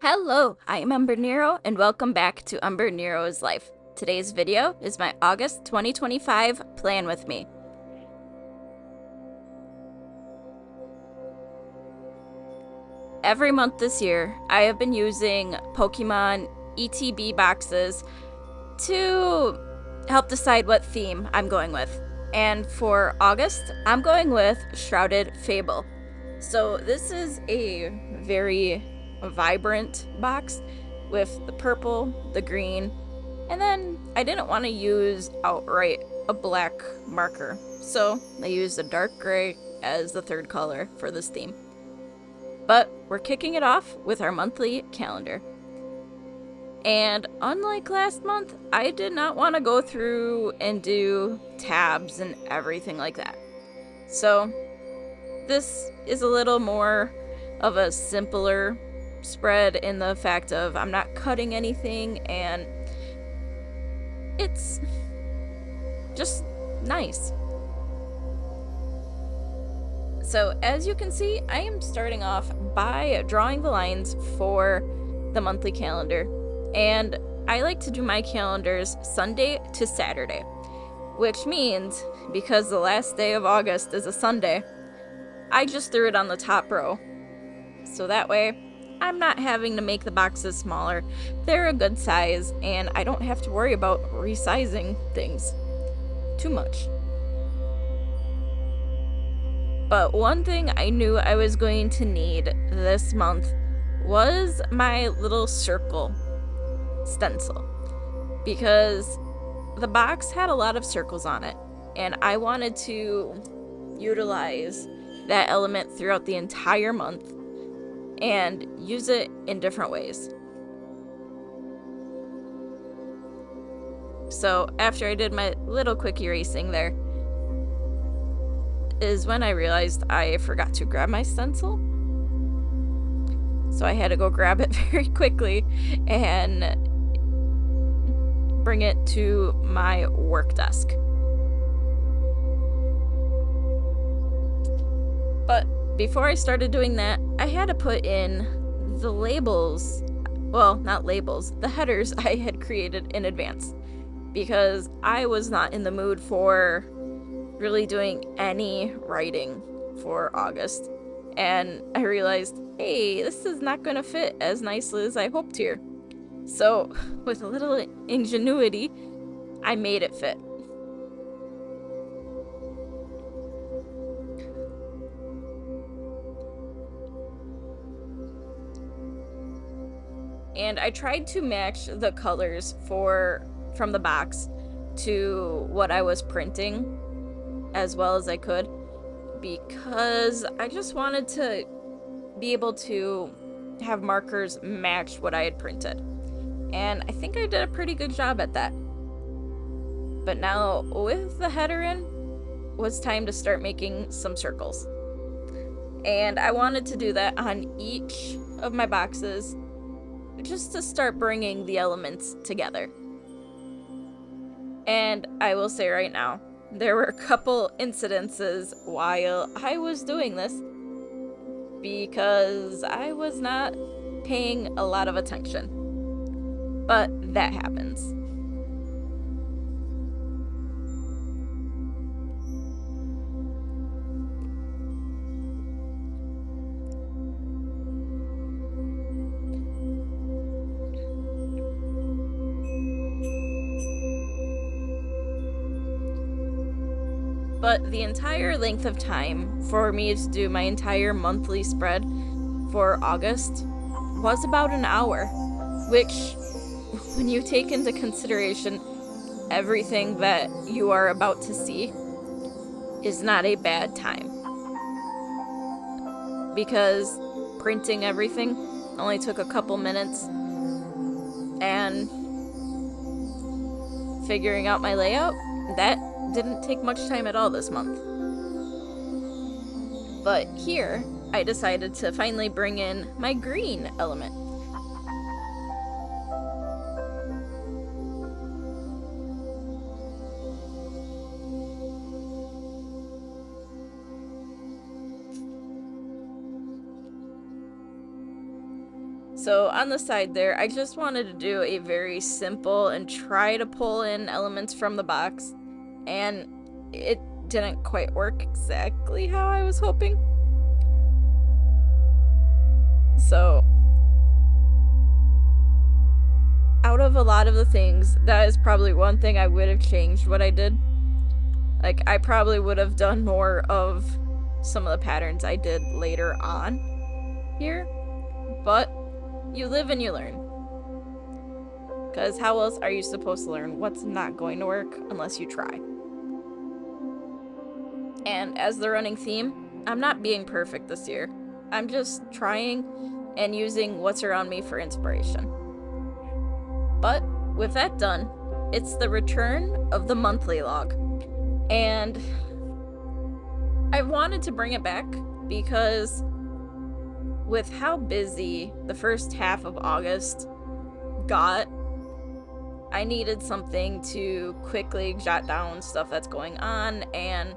Hello, I am Umbrenero and welcome back to Umbrenero's Life. Today's video is my August 2025 plan with me. Every month this year, I have been using Pokemon ETB boxes to help decide what theme I'm going with. And for August, I'm going with Shrouded Fable. So this is a very vibrant box with the purple, the green, and then I didn't want to use outright a black marker. So I used a dark gray as the third color for this theme. But we're kicking it off with our monthly calendar. And unlike last month, I did not want to go through and do tabs and everything like that. So this is a little more of a simpler spread in the fact of I'm not cutting anything and it's just nice. So as you can see, I am starting off by drawing the lines for the monthly calendar. And I like to do my calendars Sunday to Saturday, which means because the last day of August is a Sunday, I just threw it on the top row. So that way, I'm not having to make the boxes smaller. They're a good size, and I don't have to worry about resizing things too much. But one thing I knew I was going to need this month was my little circle stencil, because the box had a lot of circles on it and I wanted to utilize that element throughout the entire month and use it in different ways. So after I did my little quick erasing there is when I realized I forgot to grab my stencil. So I had to go grab it very quickly and bring it to my work desk. But before I started doing that, I had to put in the labels, well, not labels, the headers I had created in advance, because I was not in the mood for really doing any writing for August. And I realized, hey, this is not going to fit as nicely as I hoped here. So, with a little ingenuity, I made it fit. And I tried to match the colors from the box to what I was printing as well as I could, because I just wanted to be able to have markers match what I had printed. And I think I did a pretty good job at that. But now, with the header in, was time to start making some circles. And I wanted to do that on each of my boxes, just to start bringing the elements together. And I will say right now, there were a couple incidences while I was doing this because I was not paying a lot of attention. But that happens. But the entire length of time for me to do my entire monthly spread for August was about an hour, which, when you take into consideration everything that you are about to see, is not a bad time. Because printing everything only took a couple minutes, and figuring out my layout, that didn't take much time at all this month. But here, I decided to finally bring in my green element. So on the side there, I just wanted to do a very simple and try to pull in elements from the box, and it didn't quite work exactly how I was hoping. So out of a lot of the things, that is probably one thing I would have changed what I did. Like, I probably would have done more of some of the patterns I did later on here, but you live and you learn. Because how else are you supposed to learn what's not going to work unless you try? And as the running theme, I'm not being perfect this year. I'm just trying and using what's around me for inspiration. But with that done, it's the return of the monthly log. And I wanted to bring it back because with how busy the first half of August got, I needed something to quickly jot down stuff that's going on and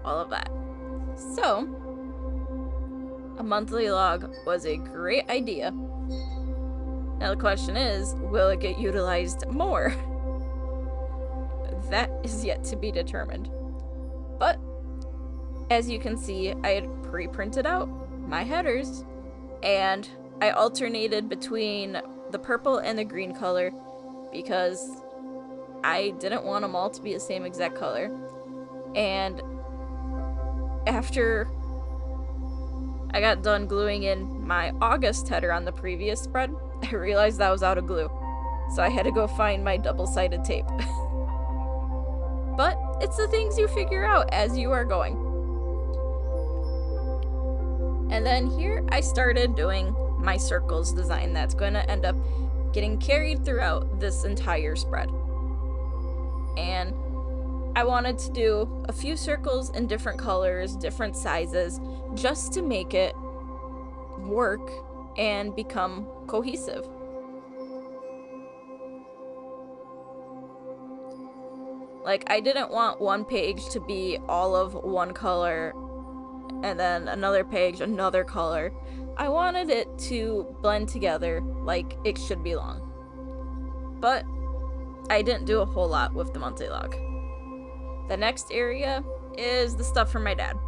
all of that. So, a monthly log was a great idea. Now the question is, will it get utilized more? That is yet to be determined. But, as you can see, I had pre-printed out my headers, and I alternated between the purple and the green color because I didn't want them all to be the same exact color. And after I got done gluing in my August header on the previous spread, I realized that I was out of glue. So I had to go find my double-sided tape. But it's the things you figure out as you are going. And then here I started doing my circles design that's going to end up getting carried throughout this entire spread. And I wanted to do a few circles in different colors, different sizes, just to make it work and become cohesive. Like, I didn't want one page to be all of one color and then another page another color. I wanted it to blend together like it should belong. But I didn't do a whole lot with the monthly log. The next area is the stuff from my dad.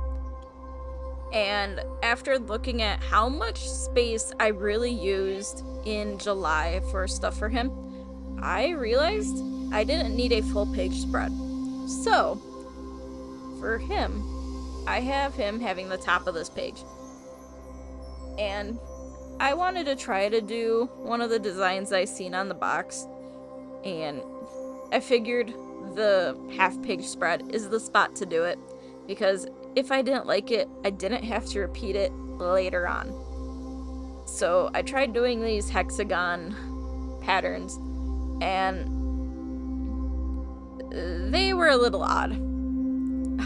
And after looking at how much space I really used in July for stuff for him, I realized I didn't need a full page spread. So, for him, I have him having the top of this page. And I wanted to try to do one of the designs I seen on the box, and I figured the half-page spread is the spot to do it, because if I didn't like it, I didn't have to repeat it later on. So I tried doing these hexagon patterns, and they were a little odd.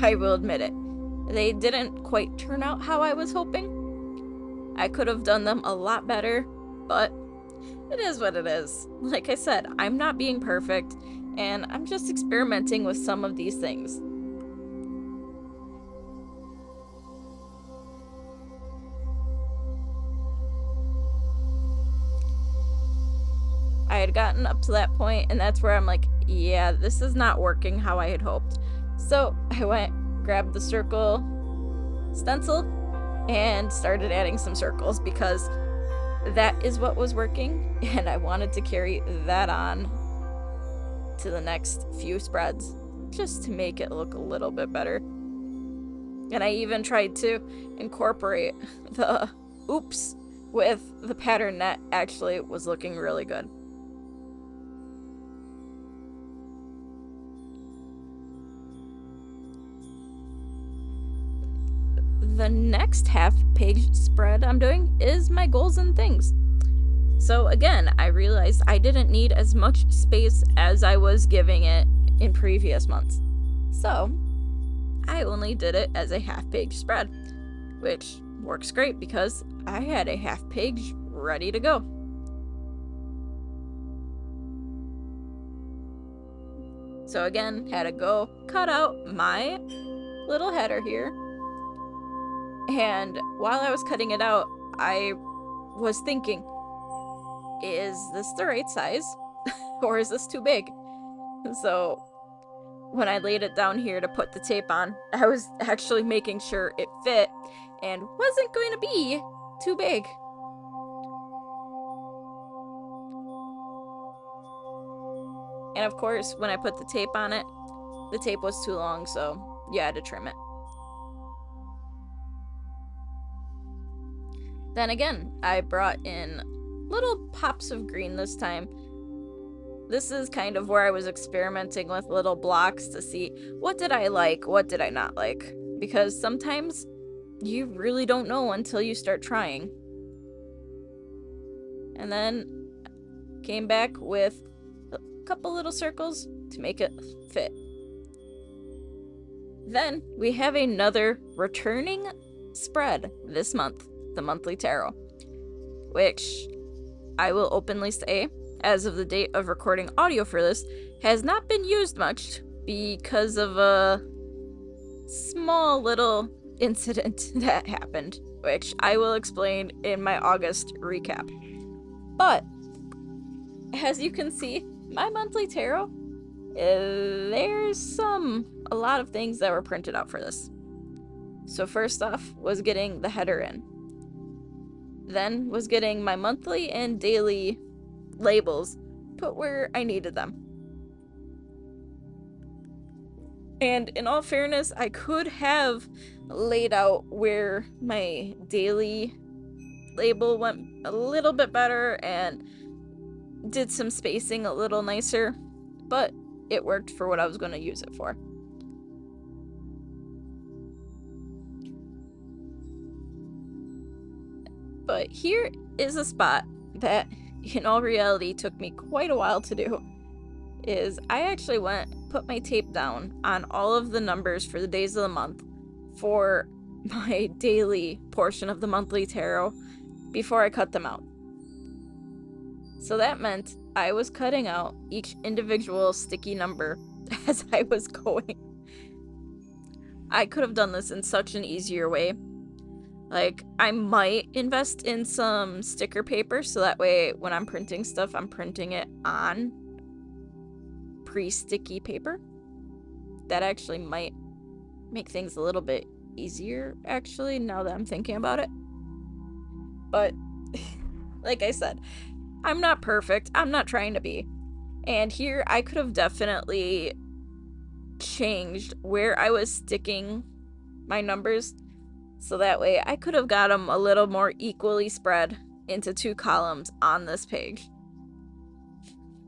I will admit it. They didn't quite turn out how I was hoping. I could have done them a lot better, but it is what it is. Like I said, I'm not being perfect, and I'm just experimenting with some of these things. I had gotten up to that point, and that's where I'm like, yeah, this is not working how I had hoped. So I went, grabbed the circle stencil, and started adding some circles because that is what was working, and I wanted to carry that on to the next few spreads just to make it look a little bit better. And I even tried to incorporate the oops with the pattern that actually was looking really good. The next half-page spread I'm doing is my goals and things. So again, I realized I didn't need as much space as I was giving it in previous months. So I only did it as a half-page spread, which works great because I had a half page ready to go. So again, had to go cut out my little header here. And while I was cutting it out, I was thinking, is this the right size? Or is this too big? So when I laid it down here to put the tape on, I was actually making sure it fit and wasn't going to be too big. And of course, when I put the tape on it, the tape was too long, so you had to trim it. Then again, I brought in little pops of green this time. This is kind of where I was experimenting with little blocks to see what did I like, what did I not like. Because sometimes you really don't know until you start trying. And then came back with a couple little circles to make it fit. Then we have another returning spread this month, the monthly tarot, which I will openly say, as of the date of recording audio for this, has not been used much because of a small little incident that happened, which I will explain in my August recap. But as you can see, my monthly tarot, there's a lot of things that were printed out for this. So first off was getting the header in. Then was getting my monthly and daily labels put where I needed them. And in all fairness, I could have laid out where my daily label went a little bit better and did some spacing a little nicer, but it worked for what I was going to use it for. But here is a spot that, in all reality, took me quite a while to do. Is I actually put my tape down on all of the numbers for the days of the month for my daily portion of the monthly tarot before I cut them out. So that meant I was cutting out each individual sticky number as I was going. I could have done this in such an easier way. Like, I might invest in some sticker paper so that way when I'm printing stuff, I'm printing it on pre-sticky paper. That actually might make things a little bit easier, actually, now that I'm thinking about it. But, like I said, I'm not perfect. I'm not trying to be. And here, I could have definitely changed where I was sticking my numbers so that way I could have got them a little more equally spread into 2 columns on this page.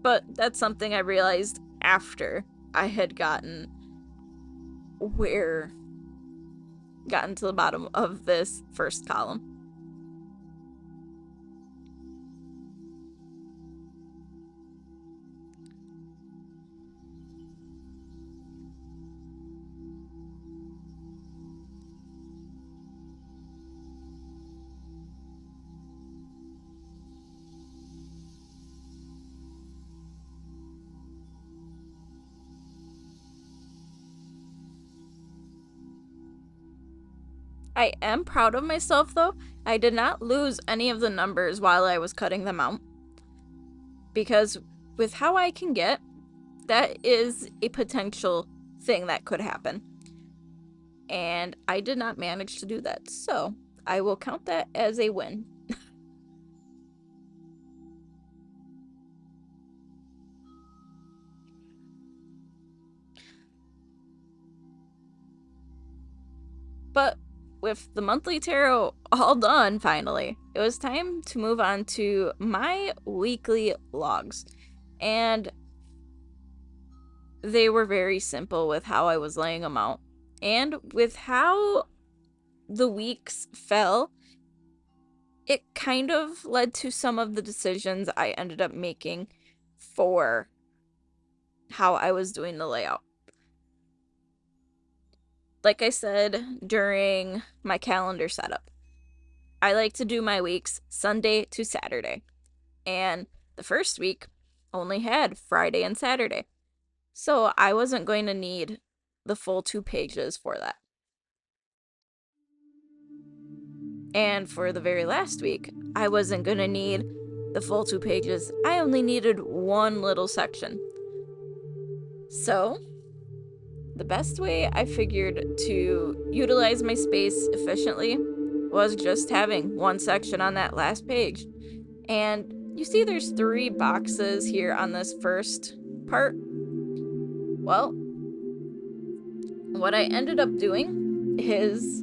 But that's something I realized after I had gotten to the bottom of this first column. I am proud of myself, though. I did not lose any of the numbers while I was cutting them out. Because with how I can get, that is a potential thing that could happen. And I did not manage to do that. So I will count that as a win. But with the monthly tarot all done, finally, it was time to move on to my weekly logs. And they were very simple with how I was laying them out. And with how the weeks fell, it kind of led to some of the decisions I ended up making for how I was doing the layout. Like I said during my calendar setup, I like to do my weeks Sunday to Saturday. And the first week only had Friday and Saturday. So I wasn't going to need the full 2 pages for that. And for the very last week, I wasn't going to need the full 2 pages. I only needed one little section. So, the best way I figured to utilize my space efficiently was just having one section on that last page. And you see there's 3 boxes here on this first part. Well, what I ended up doing is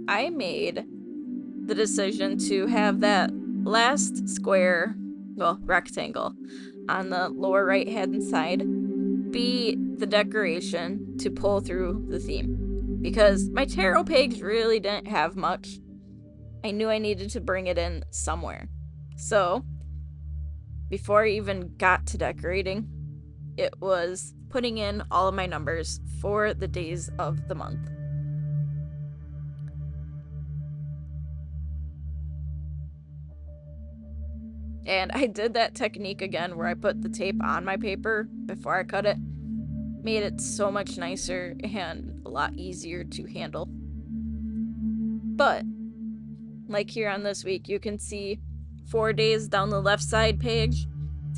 I made the decision to have that last square, well, rectangle, on the lower right hand side be the decoration to pull through the theme. Because my tarot page really didn't have much. I knew I needed to bring it in somewhere. So, before I even got to decorating, it was putting in all of my numbers for the days of the month. And I did that technique again where I put the tape on my paper before I cut it. Made it so much nicer and a lot easier to handle. But, like here on this week, you can see 4 days down the left side page,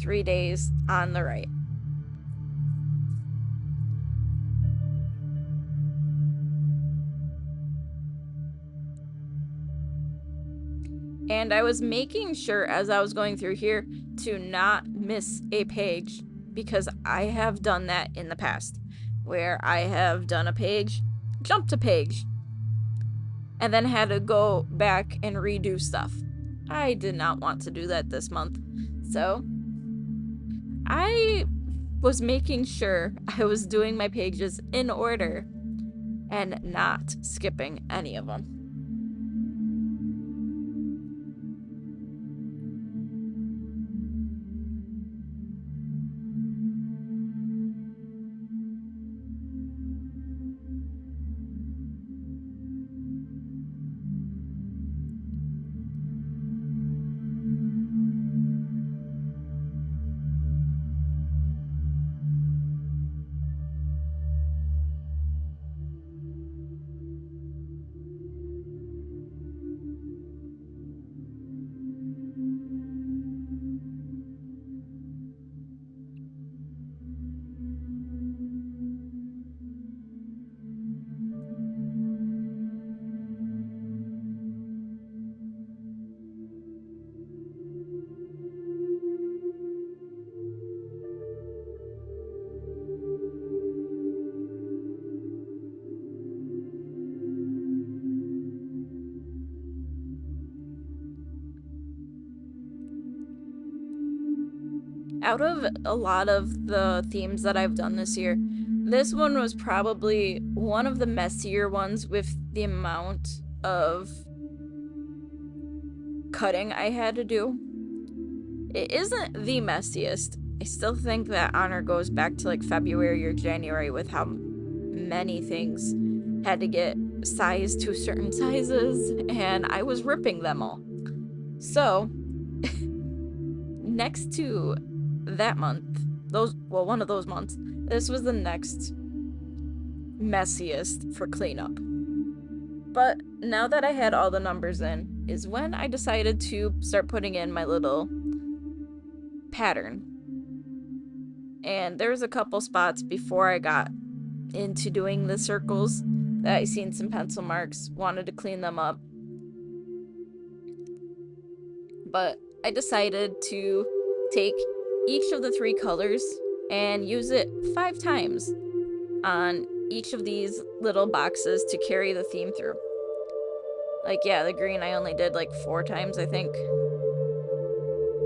3 days on the right. And I was making sure as I was going through here to not miss a page, because I have done that in the past, where I have done a page, jumped a page, and then had to go back and redo stuff. I did not want to do that this month. So I was making sure I was doing my pages in order and not skipping any of them. Out of a lot of the themes that I've done this year, this one was probably one of the messier ones with the amount of cutting I had to do. It isn't the messiest. I still think that honor goes back to like February or January with how many things had to get sized to certain sizes, and I was ripping them all. So, next to that month, one of those months, this was the next messiest for cleanup. But now that I had all the numbers in, is when I decided to start putting in my little pattern. And there was a couple spots before I got into doing the circles that I seen some pencil marks, wanted to clean them up. But I decided to take each of the 3 colors and use it 5 times on each of these little boxes to carry the theme through. Like, yeah, the green I only did like 4 times, I think.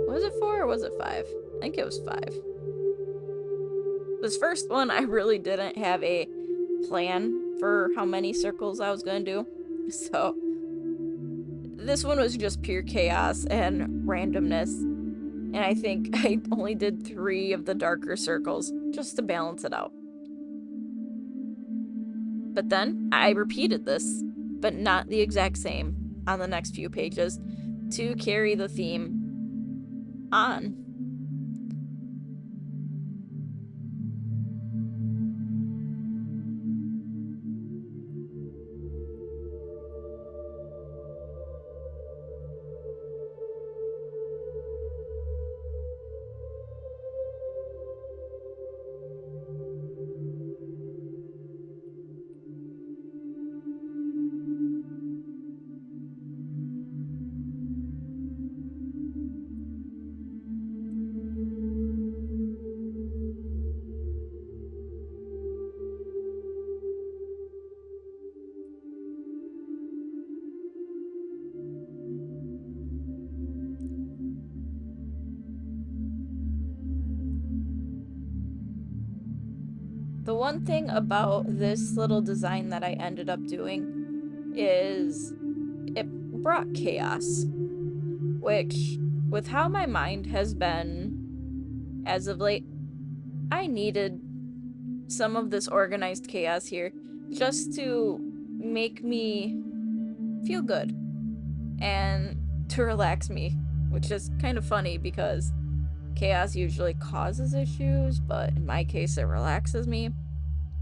Was it 4 or was it 5? I think it was 5. This first one, I really didn't have a plan for how many circles I was going to do. So, this one was just pure chaos and randomness. And I think I only did 3 of the darker circles just to balance it out. But then I repeated this, but not the exact same, on the next few pages to carry the theme on. The one thing about this little design that I ended up doing is it brought chaos, which, with how my mind has been as of late, I needed some of this organized chaos here just to make me feel good and to relax me, which is kind of funny because chaos usually causes issues, but in my case, it relaxes me.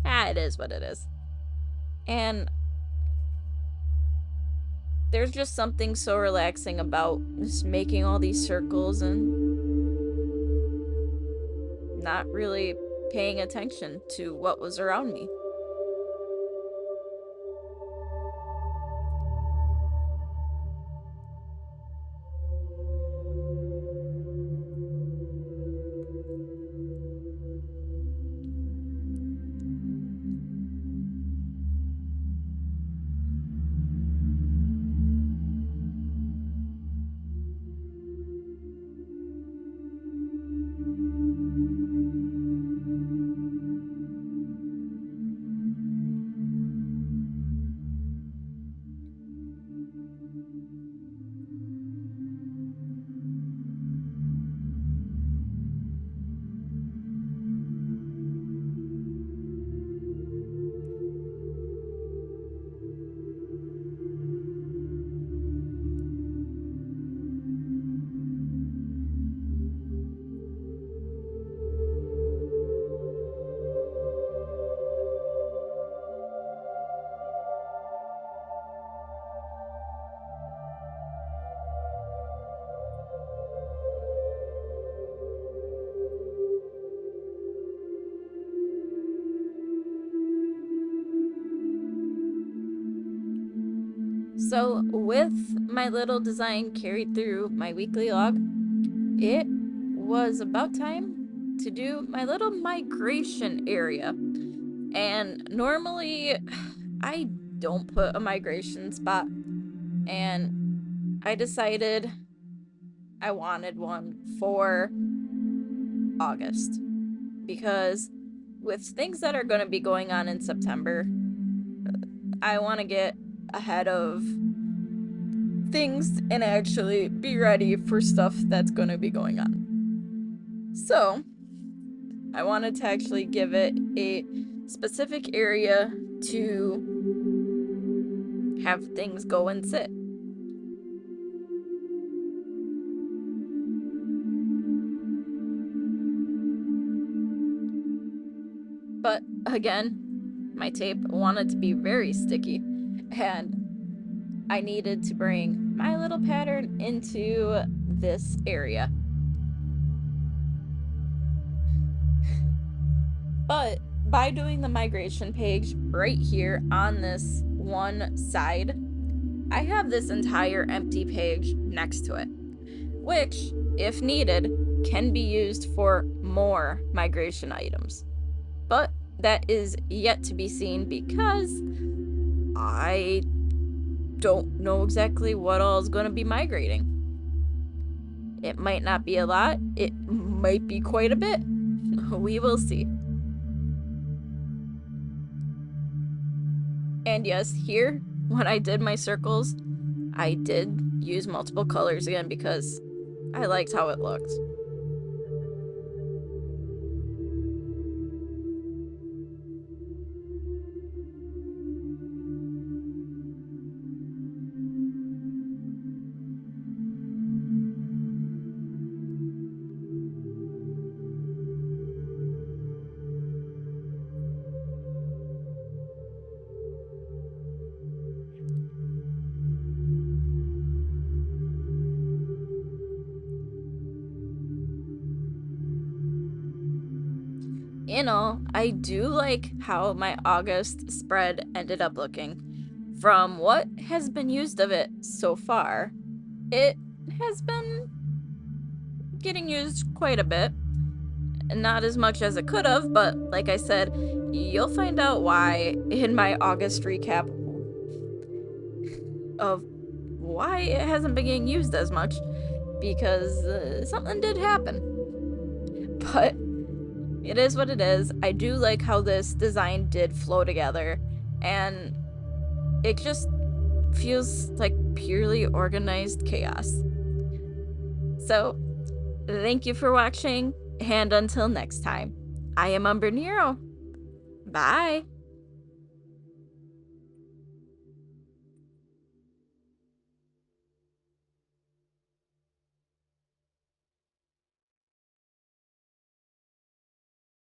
It is what it is. And there's just something so relaxing about just making all these circles and not really paying attention to what was around me. So, with my little design carried through my weekly log, it was about time to do my little migration area. And normally, I don't put a migration spot, and I decided I wanted one for August because with things that are going to be going on in September, I want to get ahead of things and actually be ready for stuff that's going to be going on. So, I wanted to actually give it a specific area to have things go and sit. But again, my tape wanted to be very sticky, and I needed to bring my little pattern into this area. But by doing the migration page right here on this one side, I have this entire empty page next to it, which, if needed, can be used for more migration items. But that is yet to be seen because I don't know exactly what all is going to be migrating. It might not be a lot, it might be quite a bit. We will see. And yes, here, when I did my circles, I did use multiple colors again because I liked how it looked. In all, I do like how my August spread ended up looking. From what has been used of it so far, it has been getting used quite a bit. Not as much as it could have, but like I said, you'll find out why in my August recap of why it hasn't been getting used as much, because something did happen. But it is what it is. I do like how this design did flow together, and it just feels like purely organized chaos. So, thank you for watching, and until next time, I am Umbrenero. Bye!